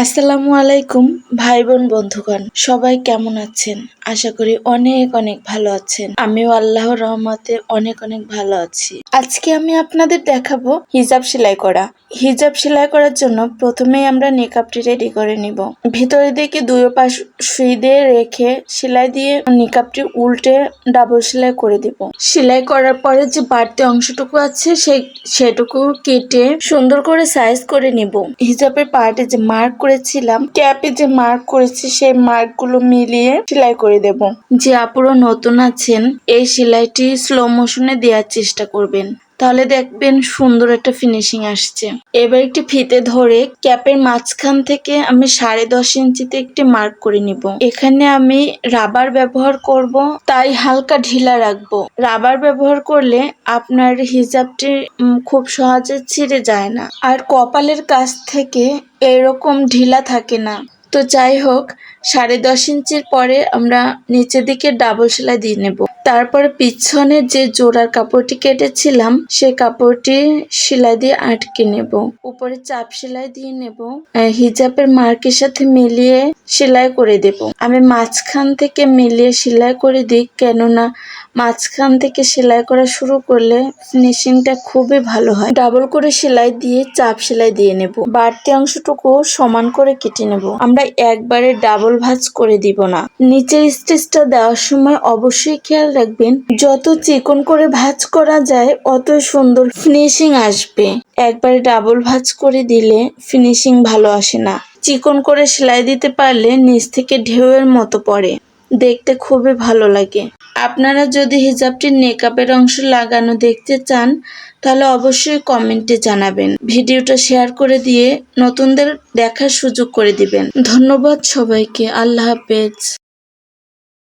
আসসালামু আলাইকুম ভাই বোন বন্ধুগণ, সবাই কেমন আছেন? আশা করি অনেক অনেক ভালো আছেন। আমিও আল্লাহর রহমতে অনেক অনেক ভালো আছি। আজকে আমি আপনাদের দেখাবো হিজাব সেলাই করা। হিজাব সেলাই করার জন্য প্রথমেই আমরা নিকাবটি রেডি করে নিব। ভিতরের দিকে দুই পাশ সুই দিয়ে রেখে সেলাই দিয়ে নিকাবটি উল্টে ডাবল সেলাই করে দিব। সেলাই করার পরে যে বাড়তি অংশটুকু আছে সেটুকু কেটে সুন্দর করে সাইজ করে নিব। হিজাবের পার্টে যে মার্ক করেছিলাম, ক্যাপে যে মার্ক করেছি সেই মার্ক গুলো মিলিয়ে সেলাই করে দেব। যে আপুরা নতুন আছেন, এই সেলাইটি স্লো মোশনে দেওয়ার চেষ্টা করবেন, তাহলে দেখবেন সুন্দর একটা ফিনিশিং আসছে। এবার একটি ফিতে ধরে ক্যাপের মাঝখান থেকে আমি 10.5 ইঞ্চিতে একটি মার্ক করে নিব। এখানে আমি রাবার ব্যবহার করব, তাই হালকা ঢিলা রাখবো। রাবার ব্যবহার করলে আপনার হিজাবটি খুব সহজে ছিঁড়ে যায় না, আর কপালের কাছ থেকে এরকম ঢিলা থাকে না। তো যাই হোক, 10.5 ইঞ্চির পরে আমরা নিচের দিকে ডাবল সেলাই দিয়ে নেব। তারপরে পিছনে যে জোড়ার কাপড়টি কেটেছিলাম সেই কাপড়টি সেলাই দিয়ে আটকে নেব। উপরে চাপ সেলাই দিয়ে নেব। হিজাবের মার্কের সাথে মিলিয়ে সেলাই করে দেব। আমি মাঝখান থেকে মিলিয়ে সেলাই করে দিই, কেননা মাঝখান থেকে সেলাই করা শুরু করলে ফিনিশিংটা খুবই ভালো হয়। ডাবল করে সেলাই দিয়ে চাপ সেলাই দিয়ে নেব। বাড়তি অংশটুকু সমান করে কেটে নেব। আমরা একবারে ডাবল ভাঁজ করে দিব না। নিচের স্টিচটা দেওয়ার সময় অবশ্যই খেয়াল রাখবেন, যত চিকন করে ভাঁজ করা যায় অত সুন্দর ফিনিশিং আসবে। একবারে ডাবল ভাঁজ করে দিলে ফিনিশিং ভালো আসে না। চিকন করে সেলাই দিতে পারলে নিচ থেকে ঢেউয়ের মতো পড়ে, দেখতে খুবই ভালো লাগে। আপনারা যদি হিজাবটির নেকাবের অংশ লাগানো দেখতে চান, তাহলে অবশ্যই কমেন্টে জানাবেন। ভিডিওটা শেয়ার করে দিয়ে নতুনদের দেখার সুযোগ করে দিবেন। ধন্যবাদ সবাইকে। আল্লাহ হাফেজ।